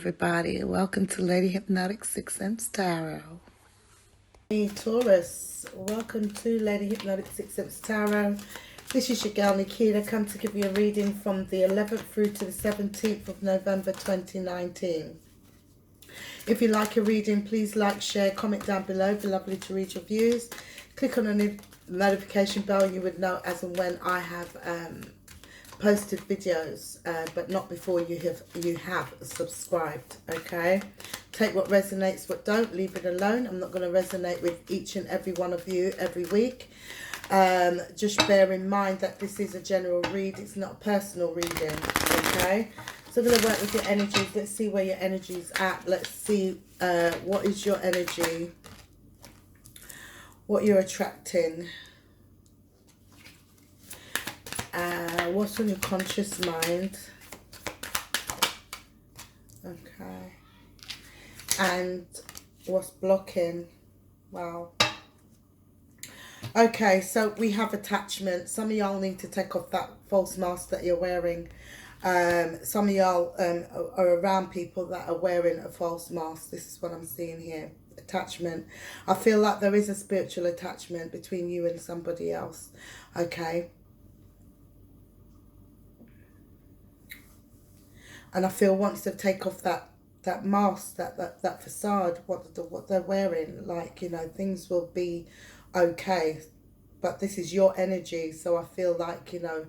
everybody. Welcome to Lady Hypnotic 6 Sense Tarot. Hey, Taurus. Welcome to Lady Hypnotic 6 Sense Tarot. This is your girl Nikita. Come to give you a reading from the 11th through to the 17th of November 2019. If you like a reading, please like, share, comment down below. It'd be lovely to read your views. Click on the notification bell. You would know as and when I have posted videos, but not before you have subscribed. Okay, take what resonates, what don't, leave it alone. I'm not going to resonate with each and every one of you every week. Just bear in mind that this is a general read, it's not a personal reading. Okay, so I'm going to work with your energies. Let's see where your energy's at. Let's see what is your energy, what you're attracting. What's on your conscious mind? Okay. And what's blocking? Wow. Okay, so we have attachment. Some of y'all need to take off that false mask that you're wearing. Some of y'all are around people that are wearing a false mask. This is what I'm seeing here. Attachment. I feel like there is a spiritual attachment between you and somebody else. Okay. And I feel once they take off that mask, that facade, what they're wearing, like, you know, things will be okay. But this is your energy, so I feel like, you know,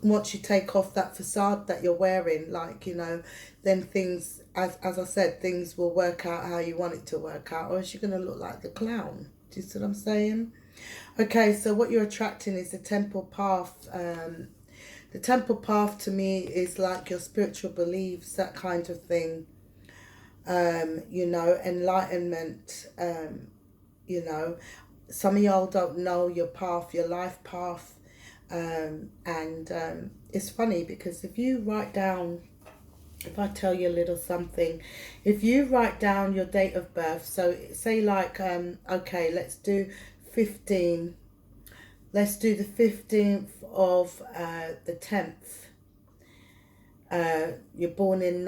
once you take off that facade that you're wearing, like, you know, then things, as I said, things will work out how you want it to work out, or else you're going to look like the clown. Do you see what I'm saying? Okay, so what you're attracting is the temple path. The temple path to me is like your spiritual beliefs, that kind of thing. You know, enlightenment. You know, some of y'all don't know your path, your life path. It's funny because if you write down, if I tell you a little something, if you write down your date of birth, so say like, okay, let's do 15. Let's do the 15th of the 10th. You're born in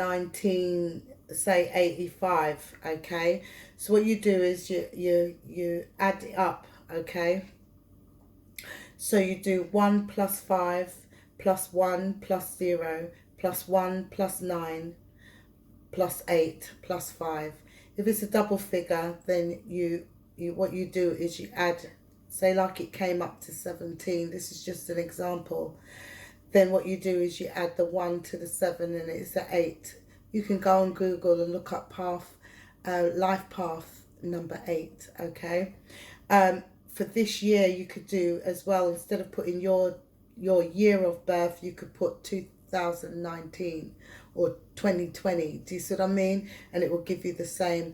85, okay? So what you do is you add it up, okay? So you do 1 plus 5 plus 1 plus 0 plus 1 plus 9 plus 8 plus 5. If it's a double figure, then what you do is you add. Say like it came up to 17. This is just an example. Then what you do is you add the 1 to the 7 and it's the 8. You can go on Google and look up life path number 8. Okay. For this year you could do as well, instead of putting your year of birth, you could put 2019 or 2020. Do you see what I mean? And it will give you the same,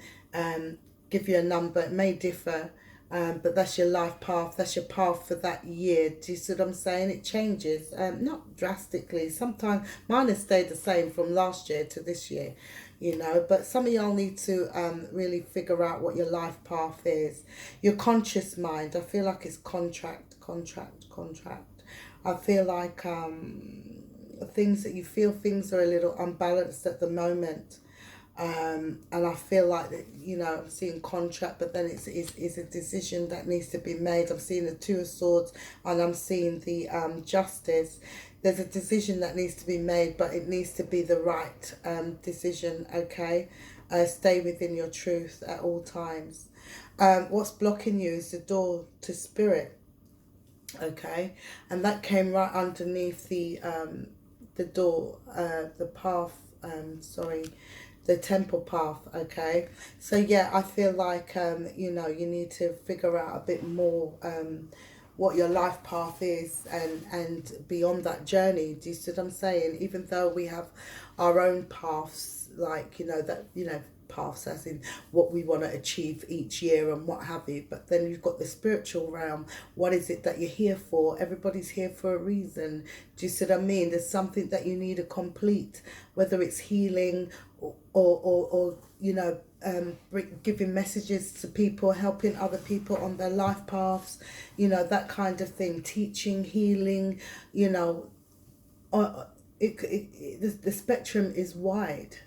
give you a number. It may differ. But that's your life path. That's your path for that year. Do you see what I'm saying? It changes, not drastically. Sometimes mine has stayed the same from last year to this year, you know. But some of y'all need to really figure out what your life path is. Your conscious mind, I feel like it's contract. I feel like things that you feel, things are a little unbalanced at the moment. And I feel like that, you know, I'm seeing contract, but then it's a decision that needs to be made. I'm seeing the 2 of Swords and I'm seeing the Justice. There's a decision that needs to be made, but it needs to be the right decision, okay? Stay within your truth at all times. What's blocking you is the door to spirit, okay? And that came right underneath the door, the path, the temple path, okay? So yeah, I feel like, you know, you need to figure out a bit more what your life path is and be on that journey. Do you see what I'm saying? Even though we have our own paths, like, you know, that, you know, paths as in what we want to achieve each year and what have you, but then you've got the spiritual realm. What is it that you're here for? Everybody's here for a reason. Do you see what I mean? There's something that you need to complete, whether it's healing or you know, giving messages to people, helping other people on their life paths, you know, that kind of thing, teaching, healing, you know, the spectrum is wide,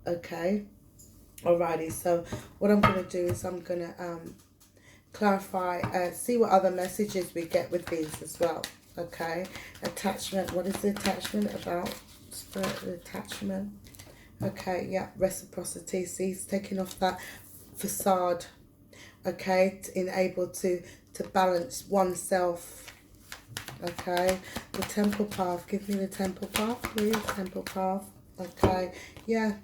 okay? Alrighty, so what I'm going to do is I'm going to clarify, see what other messages we get with these as well, okay? Attachment, what is the attachment about? Spirit attachment. Okay, yeah, reciprocity. See, it's taking off that facade, okay, to enable to balance oneself, okay. The temple path, give me the temple path, please. Temple path, okay, yeah.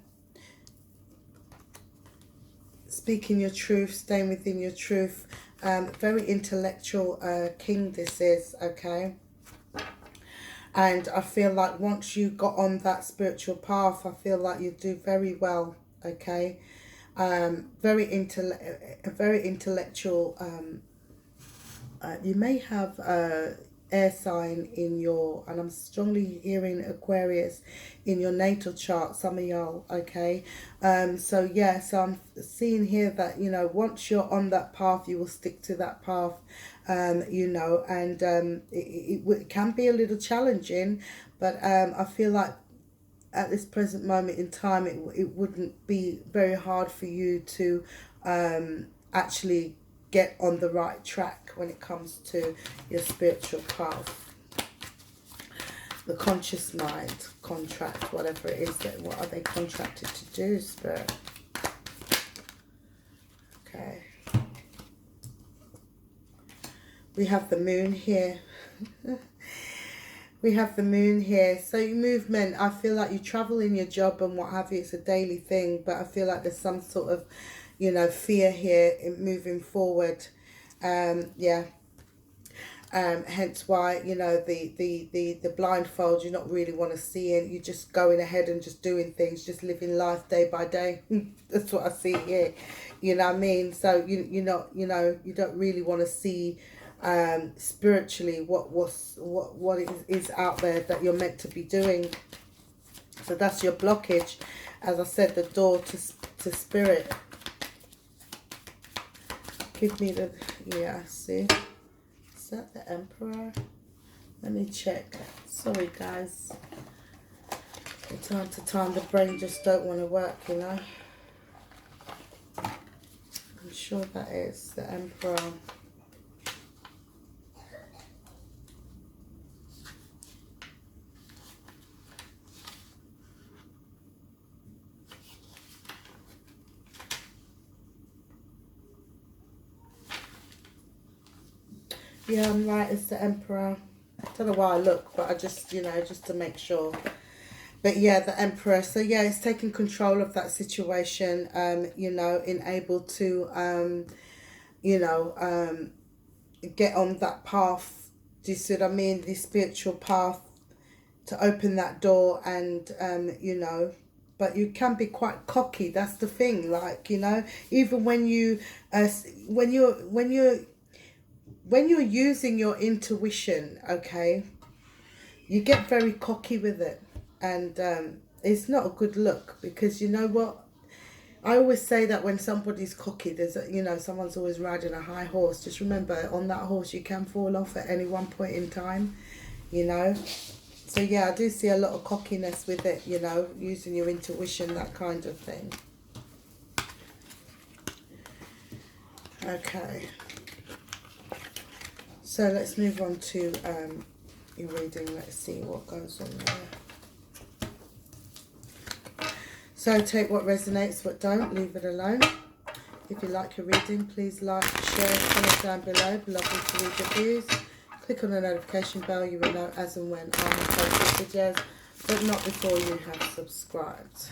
Speaking your truth, staying within your truth. Very intellectual king this is, okay. And I feel like once you got on that spiritual path, I feel like you do very well, okay. Very intellectual. You may have air sign in your, and I'm strongly hearing Aquarius in your natal chart, some of y'all, okay. So yeah, so I'm seeing here that, you know, once you're on that path, you will stick to that path, you know, and it can be a little challenging, but I feel like at this present moment in time, it wouldn't be very hard for you to actually get on the right track when it comes to your spiritual path. The conscious mind, contract, whatever it is, that what are they contracted to do, Spirit? Okay. We have the moon here. We have the moon here. So your movement, I feel like you travel in your job and what have you. It's a daily thing, but I feel like there's some sort of, you know, fear here in moving forward. Yeah. Hence why, you know, the blindfold, you not really want to see it. You're just going ahead and just doing things, just living life day by day. That's what I see here. You know what I mean? So you don't really want to see spiritually what is out there that you're meant to be doing. So that's your blockage. As I said, the door to spirit. Give me the, yeah, see, is that the Emperor? Let me check. Sorry guys, from time to time the brain just don't want to work, you know. I'm sure that is the Emperor. Yeah, I'm right, it's the Emperor. I don't know why I look, but I just, you know, just to make sure. But yeah, the Emperor. So yeah, it's taking control of that situation, you know, able to, you know, get on that path. Do you see what I mean? The spiritual path, to open that door and, you know, but you can be quite cocky. That's the thing. Like, you know, even when you, when you're using your intuition, okay, you get very cocky with it, and it's not a good look, because you know what, I always say that when somebody's cocky, there's a, you know, someone's always riding a high horse. Just remember, on that horse you can fall off at any one point in time, you know. So yeah, I do see a lot of cockiness with it, you know, using your intuition, that kind of thing. Okay. So let's move on to your reading. Let's see what goes on there. So take what resonates, what don't, leave it alone. If you like your reading, please like, share, comment down below. It'd be lovely to read your views. Click on the notification bell, you will know as and when I post videos, but not before you have subscribed.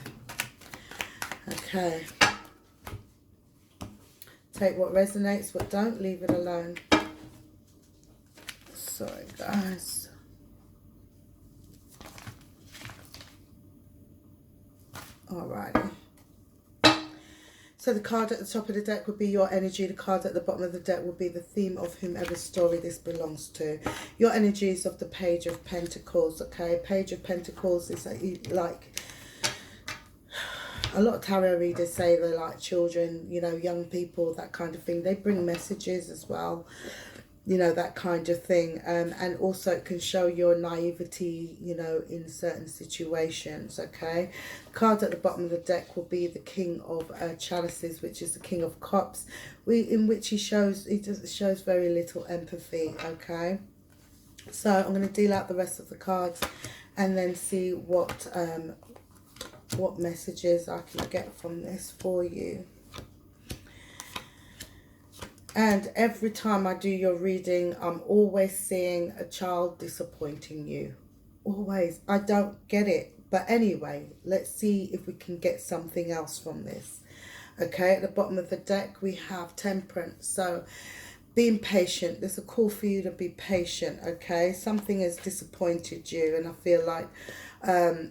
Okay. Take what resonates, what don't, leave it alone. Sorry guys. Alrighty. So the card at the top of the deck would be your energy. The card at the bottom of the deck would be the theme of whomever's story this belongs to. Your energy is of the Page of Pentacles, okay? Page of Pentacles is like, a lot of tarot readers say they're like children, you know, young people, that kind of thing. They bring messages as well. you know, that kind of thing. And also it can show your naivety, you know, in certain situations, okay? Card at the bottom of the deck will be the King of Chalices, which is the King of Cups, in which he shows very little empathy, okay? So I'm going to deal out the rest of the cards and then see what messages I can get from this for you. And every time I do your reading, I'm always seeing a child disappointing you. Always. I don't get it. But anyway, let's see if we can get something else from this. Okay, at the bottom of the deck, we have Temperance. So, being patient. There's a call for you to be patient, okay? Something has disappointed you, and I feel like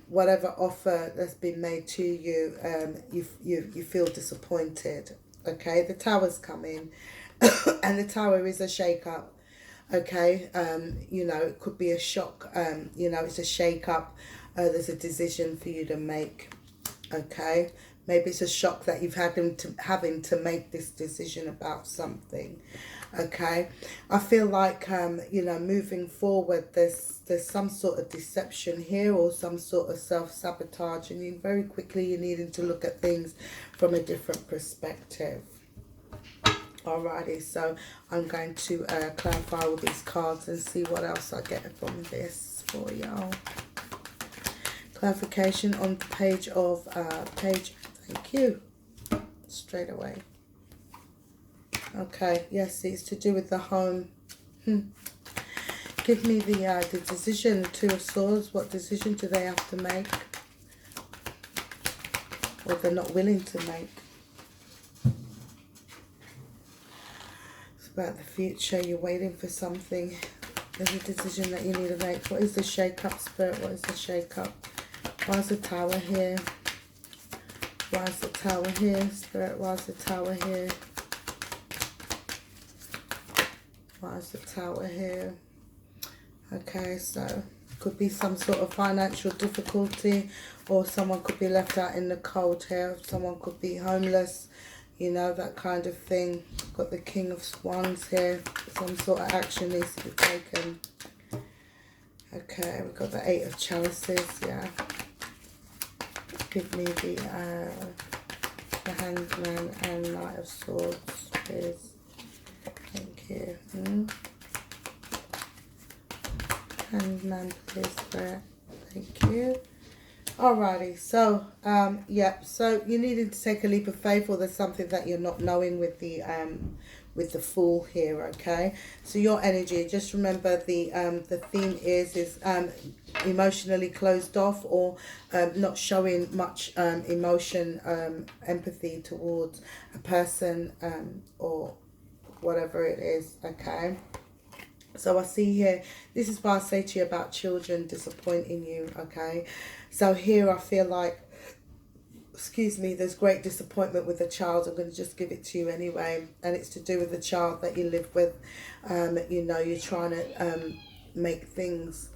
whatever offer that's been made to you, you feel disappointed, okay? The Tower's come in. And the Tower is a shake-up, okay? You know, it could be a shock. You know, it's a shake-up. There's a decision for you to make, okay? Maybe it's a shock that you've having to make this decision about something, okay? I feel like, you know, moving forward, there's some sort of deception here or some sort of self-sabotage, and you very quickly you're needing to look at things from a different perspective. Alrighty, so I'm going to clarify all these cards and see what else I get from this for y'all. Clarification on the page of thank you, straight away. Okay, yes, it's to do with the home. Give me the decision, the Two of Swords. What decision do they have to make, or they're not willing to make? About the future, you're waiting for something. There's a decision that you need to make. What is the shake-up, Spirit? What is the shake-up? Why is the Tower here? Why is the Tower here, Spirit? Why is the Tower here? Why is the Tower here? Okay, so could be some sort of financial difficulty, or someone could be left out in the cold here. Someone could be homeless. You know, that kind of thing. Got the King of Wands here. Some sort of action needs to be taken. Okay, we've got the Eight of Chalices, yeah. Give me the Hangman and Knight of Swords, please. Thank you. Hangman, please, Spirit. Thank you. Alrighty, so yeah, so you needed to take a leap of faith, or there's something that you're not knowing with the Fool here, okay? So your energy, just remember the theme is emotionally closed off, or not showing much emotion, empathy towards a person, or whatever it is, okay? So I see here, this is why I say to you about children disappointing you, okay? So here I feel like, excuse me, there's great disappointment with the child. I'm going to just give it to you anyway. And it's to do with the child that you live with. You know, you're trying to make things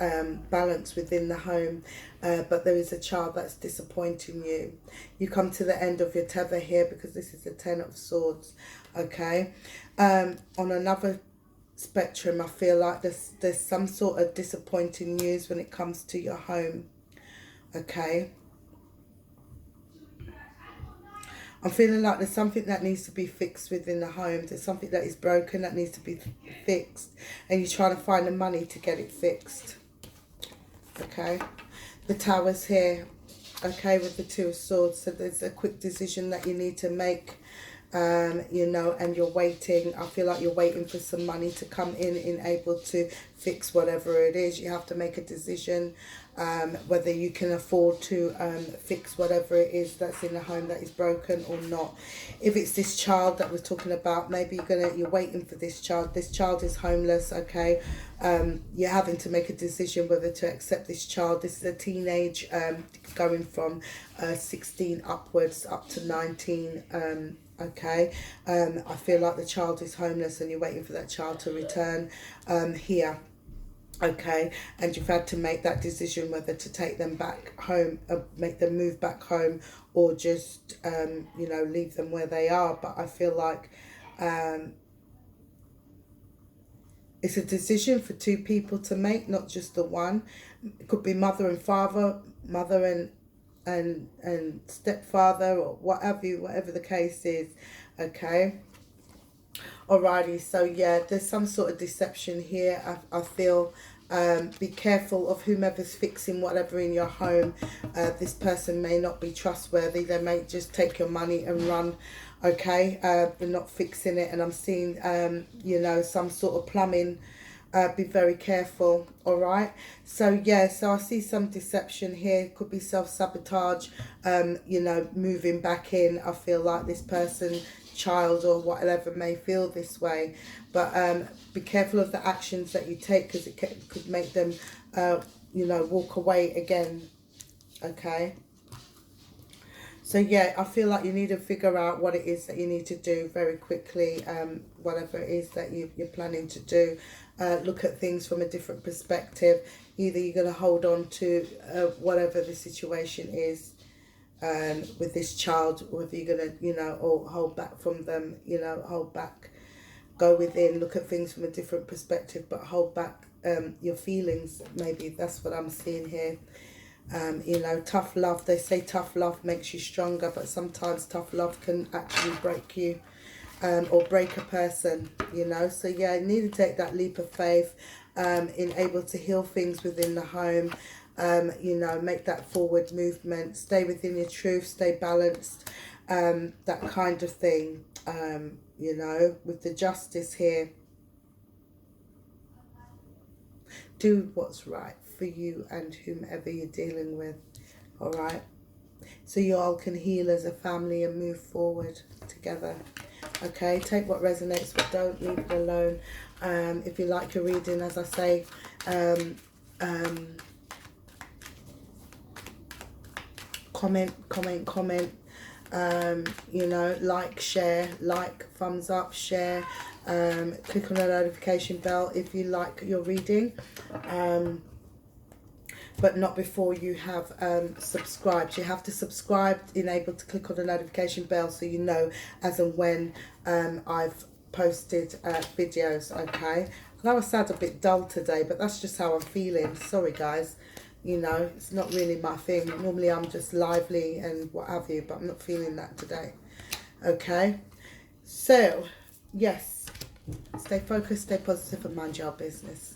balance within the home. But there is a child that's disappointing you. You come to the end of your tether here because this is the Ten of Swords, okay? On another spectrum, I feel like there's some sort of disappointing news when it comes to your home, okay? I'm feeling like there's something that needs to be fixed within the home. There's something that is broken that needs to be fixed, and you're trying to find the money to get it fixed, okay? The Tower's here, okay, with the Two of Swords. So there's a quick decision that you need to make, you know, and you're waiting. I feel like you're waiting for some money to come in able to fix whatever it is. You have to make a decision whether you can afford to fix whatever it is that's in the home that is broken or not. If it's this child that we're talking about, maybe you're waiting for this child. This child is homeless, okay? You're having to make a decision whether to accept this child. This is a teenage, going from 16 upwards up to 19, okay? I feel like the child is homeless and you're waiting for that child to return here, okay? And you've had to make that decision whether to take them back home, make them move back home, or just you know, leave them where they are. But I feel like It's a decision for two people to make, not just the one. It could be mother and father, mother and stepfather, or whatever the case is. Okay. Alrighty, so yeah, there's some sort of deception here. I feel be careful of whomever's fixing whatever in your home. This person may not be trustworthy. They may just take your money and run. Okay, they're not fixing it. And I'm seeing, you know, some sort of plumbing. Be very careful. All right. So yeah, so I see some deception here. Could be self-sabotage. You know, moving back in. I feel like this person, child or whatever, may feel this way, but be careful of the actions that you take, because it could make them you know, walk away again. Okay, so yeah, I feel like you need to figure out what it is that you need to do very quickly. Whatever it is that you're planning to do, look at things from a different perspective. Either you're going to hold on to whatever the situation is with this child, or if you're gonna, you know, or hold back from them, you know, hold back, go within, look at things from a different perspective, but hold back your feelings. Maybe that's what I'm seeing here. You know, tough love, they say tough love makes you stronger, but sometimes tough love can actually break you, or break a person, you know. So yeah, you need to take that leap of faith in able to heal things within the home. You know, make that forward movement, stay within your truth, stay balanced, that kind of thing. You know, with the justice here, do what's right for you and whomever you're dealing with. All right, so you all can heal as a family and move forward together. Okay, take what resonates, but don't leave it alone. If you like your reading, as I say, comment, you know, like, share, like, thumbs up, share, click on the notification bell if you like your reading, but not before you have subscribed. You have to subscribe, enable to click on the notification bell, so you know as and when I've posted videos. Okay, I know I sound a bit dull today, but that's just how I'm feeling. Sorry guys, you know, it's not really my thing. Normally I'm just lively and what have you, but I'm not feeling that today. Okay, so yes, stay focused, stay positive, and mind your business.